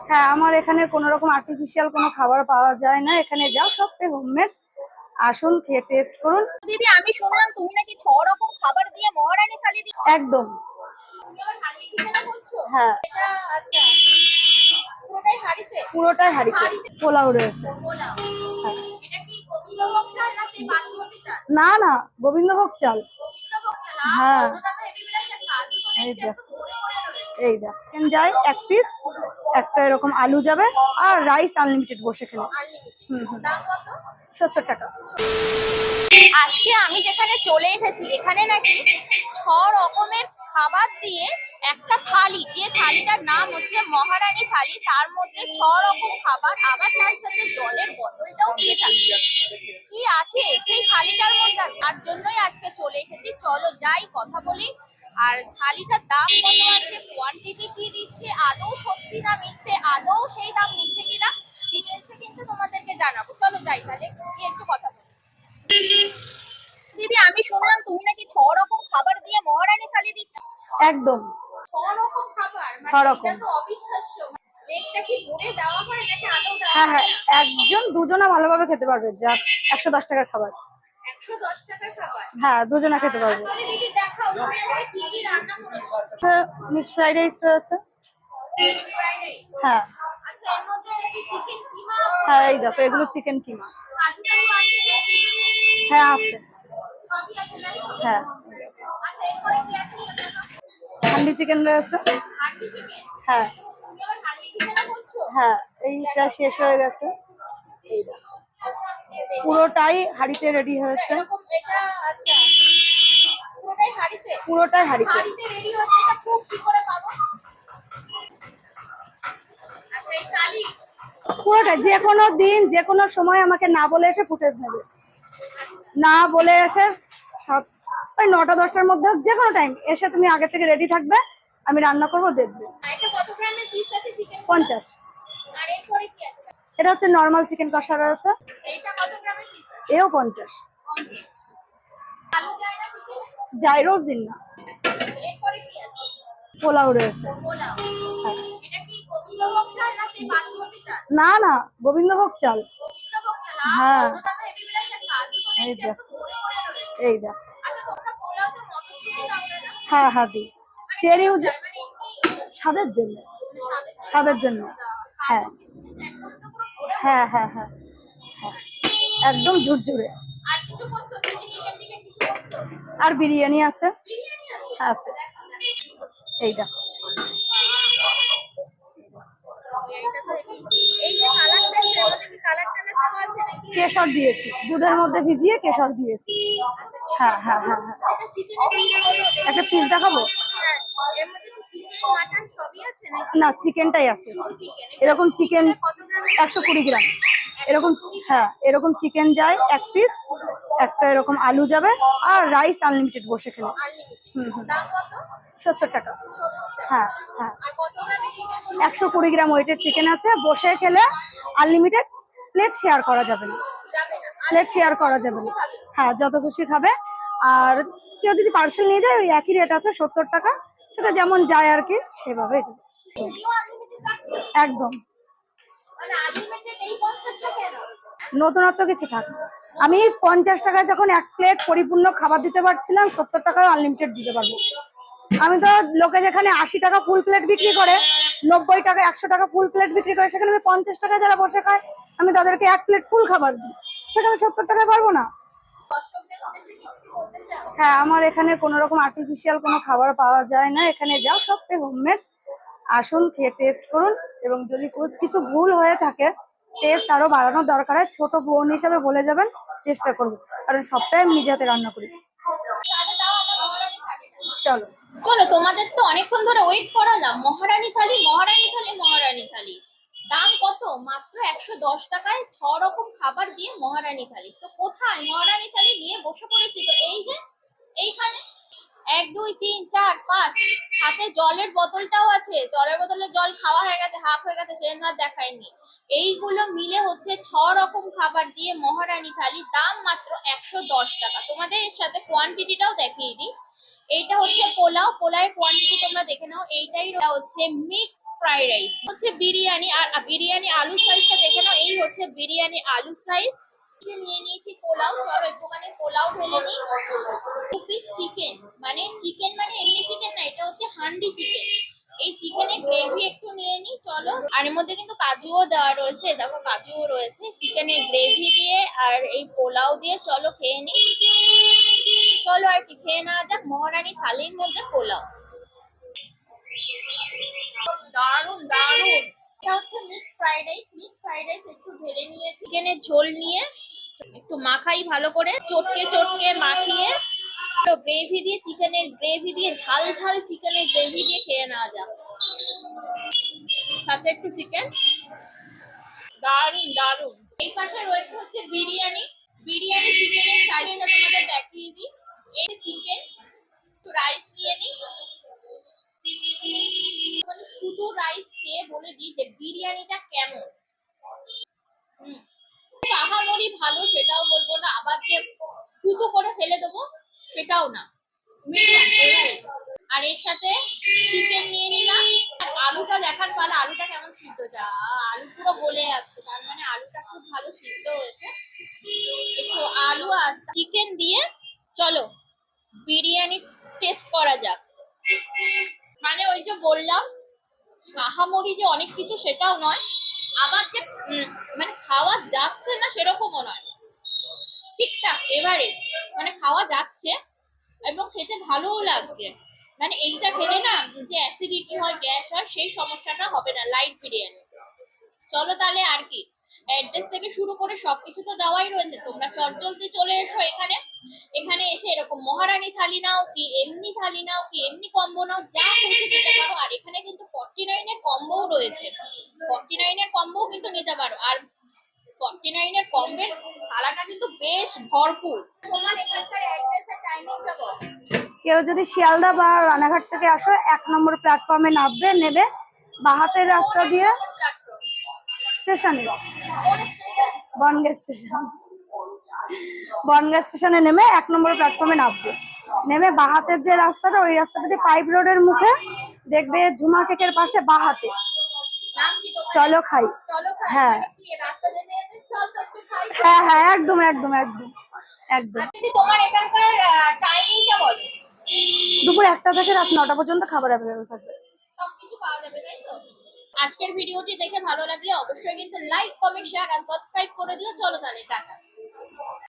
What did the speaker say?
হ্যাঁ, আমার এখানে কোনো রকম আর্টিফিশিয়াল কোনো খাবার পাওয়া যায় না। এখানে যা সবটাই হোমমেড। আসুন, খেয়ে টেস্ট করুন। দিদি, আমি শুনলাম তুমি নাকি 6 রকম খাবার দিয়ে মহারানী থালি দিচ্ছ। একদম। তুমি আবার হাঁড়ি চিকেনও করছো? হ্যাঁ, এটা আচ্ছা, পুরোটাই হাঁড়িতে? পুরোটাই হাঁড়িতে। পোলাও রয়েছে। পোলাও। হ্যাঁ। এটা কি গোবিন্দভোগ চাল না সেই বাসমতি চাল? না না, গোবিন্দভোগ চাল। গোবিন্দভোগ চাল। হ্যাঁ, কতটা তো হেভি বিলাসে কাজু তো এই দেখছি দেখ, একদম ভরে ভরে রয়েছে। এই দেখ যায় এক পিস, একটা এরকম আলু যাবে, আর রাইস আনলিমিটেড বসে খেলে। আনলিমিটেড। দাম কত? 70 টাকা। আজকে আমি যেখানে চলে এসেছি এখানে নাকি 6 রকমের খাবার দিয়ে একটা থালি, যে থালিটার নাম হচ্ছে মহারানী থালি, তার মধ্যে 6 রকম খাবার, আবার তার সাথে জলের বোতলটাও ফ্রি থাকছে। কি আছে সেই থালিটার মধ্যে, তার জন্যই আজকে চলে এসেছি। চলো যাই, কথা বলি। আর থালিটার দাম কত আছে, কোয়ান্টিটি কি দিচ্ছে, আদৌ সত্যি না মিথ্যে, আদৌ সেই দাম নিচ্ছে কিনা, ডিটেলসে কিন্তু তোমাদেরকে জানাবো। চলো যাই তাহলে, গিয়ে একটু কথা বলি। দিদি, আমি শুনলাম তুমি নাকি 6 রকম খাবার দিয়ে মহারানী থালি দিচ্ছ। একদম। 6 রকম খাবার? 6 মানে রকম। এটা তো অবিশ্বাস্য। লেগটা কি ভরে দেওয়া হয় নাকি আদৌ দেওয়া হ্যাঁ হয় হ্যাঁ, না? একজন দুজনা ভালোভাবে খেতে পারবে। যা 110 টাকার খাবার। 110 টাকার খাবার? হ্যাঁ, দুজনা খেতে পারবে। তাহলে দিদি দেখাও তুমি আজকে কি কি রান্না করেছো। মিক্স ফ্রাইড রাইস রয়েছে। Fried rice. হ্যাঁ আচ্ছা, এর মধ্যে কি চিকেন কিমা? হ্যাঁ, এই দেখো, এগুলো চিকেন কিমা। কাজু টাজু আছে? হ্যাঁ, আছে। সবই আছে তাই তো? হ্যাঁ, আচ্ছা, এরপরে কি আছে সেটা দেখাও। হান্ডি চিকেন রয়েছে। হান্ডি চিকেন? হ্যাঁ তুমি আবার হান্ডি চিকেনও করছো? হ্যাঁ, এইটা শেষ হয়ে গেছে। এই দেখো, পুরোটাই হাঁড়িতে রেডি হয়েছে। এরকম এটা আচ্ছা, পুরোটাই হাঁড়িতে? পুরোটাই হাঁড়িতে। হাঁড়িতে রেডি হচ্ছে, এটা খুব কি করে পাবো? আচ্ছা, এই থালি পুরোটাই যে কোনো দিন যে কোনো সময় আমাকে না বলে এসে ফুটেজ নেবে। না বলে এসে ওই 9টা-10টার মধ্যে যে কোনো টাইম এসে তুমি আগে থেকে রেডি থাকবে, আমি রান্না করবো, দেখবে। এটা কত গ্রামের পিস আছে চিকেন? 50। আর এরপরে কি আছে? এটা হচ্ছে নর্মাল চিকেন কষা রয়েছে। এইটা কত গ্রামের পিস আছে? এও 50। 50। আলু যায় না চিকেনে? যাই, রোজ দিন না। এরপরে কি আছে? পোলাও রয়েছে। পোলাও। হ্যাঁ। এটা কি গোবিন্দভোগ চাল না সেই বাসমতি চাল? না না, গোবিন্দভোগ চাল। গোবিন্দভোগ চাল। হ্যাঁ, কতটা তো হেভি বিলাসে কাজু তো এই দেখছি দেখ, একদম ভরে ভরে রয়েছে। এই দেখ। আচ্ছা, তোমরা পোলাওতে মটরশুঁটি দাও না? হ্যাঁ হ্যাঁ, দিই। চেরি মানে কি স্বাদের জন্য। স্বাদের স্বাদের জন্য। দেওয়া হয়? হ্যাঁ কাজু কিশমিশ একদম তো পুরো ভরে হ্যাঁ হ্যাঁ হ্যাঁ হ্যাঁ, একদম ঝুরঝুরে। আর কিছু করছো? চিকেন টিকেন কিছু করছো? আর বিরিয়ানি আছে। বিরিয়ানি আছে? আছে, দেখো দেখো। এই দেখো। এইটা তো হেভি। এই যে কালারটা, এর মধ্যে কি কালার টালার দেওয়া আছে নাকি? কেশর দিয়েছি, দুধের মধ্যে ভিজিয়ে কেশর দিয়েছি। আচ্ছা, হ্যাঁ হ্যাঁ হ্যাঁ হ্যাঁ। এটা চিকেনের পিস হলো দেখি। একটা পিস দেখাবো। হ্যাঁ, এর মধ্যে কি চিকেন মাটন সবই আছে নাকি? না, চিকেনটাই আছে। চিকেন। এরকম চিকেন কত গ্রাম? 120 গ্রাম। এরকম হ্যাঁ, এরকম চিকেন যায় এক পিস, একটা এরকম আলু যাবে, আর রাইস আনলিমিটেড বসে খেলে। আনলিমিটেড। দাম কত? 70 টাকা। 70 টাকা। হ্যাঁ হ্যাঁ, আর কত গ্রামের চিকেন? 120 গ্রাম ওয়েটের চিকেন আছে, বসে খেলে আনলিমিটেড। প্লেট শেয়ার করা যাবে না। যাবে না? প্লেট শেয়ার করা যাবে না। হ্যাঁ, যত খুশি খাবে। আর কেউ যদি পার্সেল নিয়ে যায়, ওই একই রেট আছে, 70 টাকা। সেটা যেমন যায় আর কি, সেভাবেই যাবে। এমনিও আনলিমিটেড রাখছে? একদম। মানে আনলিমিটেড এই কনসেপ্টটা কেন? নতুনত্ব কিছু থাকবে। আমি 50 টাকায় যখন এক প্লেট পরিপূর্ণ খাবার দিতে পারছিলাম, 70 টাকায় আনলিমিটেড দিতে পারবো। আমি তো লোকে যেখানে 80 টাকা ফুল প্লেট বিক্রি করে, 90 টাকা 100 টাকা ফুল প্লেট বিক্রি করে, সেখানে আমি 50 টাকায় যারা বসে খায়, আমি তাদেরকে এক প্লেট ফুল খাবার দিই। সেখানে 70 টাকায় পারবো না। দর্শকদের উদ্দেশ্যে কিছু কি বলতে চাও? হ্যাঁ, আমার এখানে কোনো রকম আর্টিফিশিয়াল কোনো খাবার পাওয়া যায় না। এখানে যা সবটাই হোমমেড। আসুন, খেয়ে টেস্ট করুন, এবং যদি কিছু ভুল হয়ে থাকে, টেস্ট আরো বাড়ানোর দরকার হয়, ছোট বোন হিসেবে বলে যাবেন, চেষ্টা করবো। কারণ সবটাই আমি নিজে হাতে রান্না করি। তাহলে দাও আমার মহারানী থালিটা। চলো চলো, তোমাদের তো অনেকক্ষণ ধরে ওয়েট করালাম। মহারানী থালি, মহারানী থালি, মহারানী থালি। দাম কত? মাত্র 110 টাকায় 6 রকম খাবার দিয়ে মহারানী থালি। তো কোথায় মহারানী থালি নিয়ে বসে পড়েছি, তো এই যে এইখানে 1 2 3 4 5, সাথে জলের বোতলটাও আছে। জলের বোতলে জল খাওয়া হয়ে গেছে, হাফ হয়ে গেছে, সেজন্য আর দেখাইনি। এইগুলো মিলে হচ্ছে 6 রকম খাবার দিয়ে মহারানী থালি, দাম মাত্র 110 টাকা। তোমাদের সাথে কোয়ান্টিটিটাও দেখিয়ে দিই। এইটা হচ্ছে পোলাও, পোলাওয়ের কোয়ান্টিটি তোমরা দেখে নাও। এইটাই হচ্ছে মিক্স ফ্রাইড রাইস হচ্ছে বিরিয়ানি। আর বিরিয়ানি আলু সাইজটা দেখে নাও, এই হচ্ছে বিরিয়ানি আলু সাইজ। নিয়ে নিয়েছি পোলাও, চলো একটুখানি পোলাও ঢেলে নিই। 2 পিস চিকেন, মানে চিকেন মানে এমনি চিকেন না, এটা হচ্ছে হান্ডি চিকেন। এই চিকেনের গ্রেভি একটু নিয়ে নিই চলো। আর এর মধ্যে কিন্তু কাজুও দেওয়া রয়েছে, দেখো কাজুও রয়েছে। চিকেনের গ্রেভি দিয়ে আর এই পোলাও দিয়ে চলো খেয়ে নিই। চলো আর কি খেয়ে নেওয়া যাক মহারানী থালির মধ্যে পোলাও। দারুন দারুন। এটা হচ্ছে mix fried rice. Mix fried rice একটু ঢেলে নিয়েছি, চিকেনের ঝোল নিয়ে একটু মাখাই ভালো করে, চটকে চটকে মাখিয়ে গ্রেভি দিয়ে, চিকেনের গ্রেভি দিয়ে, ঝাল ঝাল চিকেনের গ্রেভি দিয়ে খেয়ে নেওয়া যাক। সাথে একটু চিকেন, দারুন দারুন। এই পাশে রয়েছে হচ্ছে বিরিয়ানি। বিরিয়ানি চিকেনের সাইজটা তোমাদের দেখিয়ে দিই। এই চিকেন, একটু রাইস নিয়ে নিই। মানে শুধু রাইস খেয়ে বলে দিই যে বিরিয়ানিটা কেমন। আহামরি ভালো সেটাও বলবো না, আবার যে থুতু করে ফেলে দেবো সেটাও না, মিডিয়াম এভারেজ। আর এর সাথে চিকেন নিয়ে নিলাম। আর আলুটা দেখার পালা, আলুটা কেমন সিদ্ধ, যা আলু পুরো গলে যাচ্ছে, তার মানে আলুটা খুব ভালো সিদ্ধ হয়েছে। একটু আলু আর চিকেন দিয়ে চলো বিরিয়ানি টেস্ট করা যাক। মানে ওই যে বললাম আহামরি যে অনেক কিছু সেটাও নয়, আবার যে মানে খাওয়া যাচ্ছে না সেরকমও নয়, ঠিকঠাক এভারেজ, মানে খাওয়া যাচ্ছে এবং খেতে ভালোও লাগছে। মানে এইটা খেলে না যে অ্যাসিডিটি হয়, গ্যাস হয়, সেই সমস্যাটা হবে না লাইট বিরিয়ানি। চলো তাহলে আর কি, অ্যাড্রেস থেকে শুরু করে সবকিছু তো দেওয়াই রয়েছে, তোমরা চটজলদি চলে এসো এখানে। এখানে এসে এরকম মহারানী থালি নাও কি এমনি থালি নাও কি এমনি কম্বো নাও, যা খুশি নিতে পারো। আর এখানে কিন্তু 49 এর কম্বোও রয়েছে, 49 এর কম্বোও কিন্তু নিতে পারো। আর 49 এর কম্বের থালাটা কিন্তু বেশ ভরপুর। তোমার এখানকার অ্যাড্রেস আর টাইমিংটা বলো। কেউ যদি শিয়ালদা বা রানাঘাট থেকে আসো 1 নম্বর প্ল্যাটফর্মে নামবে, নেবে বাহাতের রাস্তা দিয়ে স্টেশনে, বনগাঁ স্টেশন, বনগাঁ স্টেশনে নেমে 1 নম্বর প্ল্যাটফর্মে নামবে। নেমে বাহাতের যে রাস্তাটা, ওই রাস্তাটা দিয়ে পাইপ রোডের মুখে দেখবে ঝুমা কেকের পাশে বাহাতে নাম কি তোমার? চলো খাই। চলো খাই, হ্যাঁ মানে কি রাস্তা যেতে যেতে চল তো একটু খাই। হ্যাঁ হ্যাঁ, একদম একদম একদম একদম। আর যদি তোমার এখানকার টাইমিংটা বলো। দুপুর 1টা থেকে রাত 9টা পর্যন্ত খাবার অ্যাভেলেবেল থাকবে। সবকিছু পাওয়া যাবে তাই তো? আজকের ভিডিওটি দেখে ভালো লাগলে অবশ্যই কিন্তু লাইক, কমেন্ট, শেয়ার আর সাবস্ক্রাইব করে দিও। চলো তাহলে টাটা।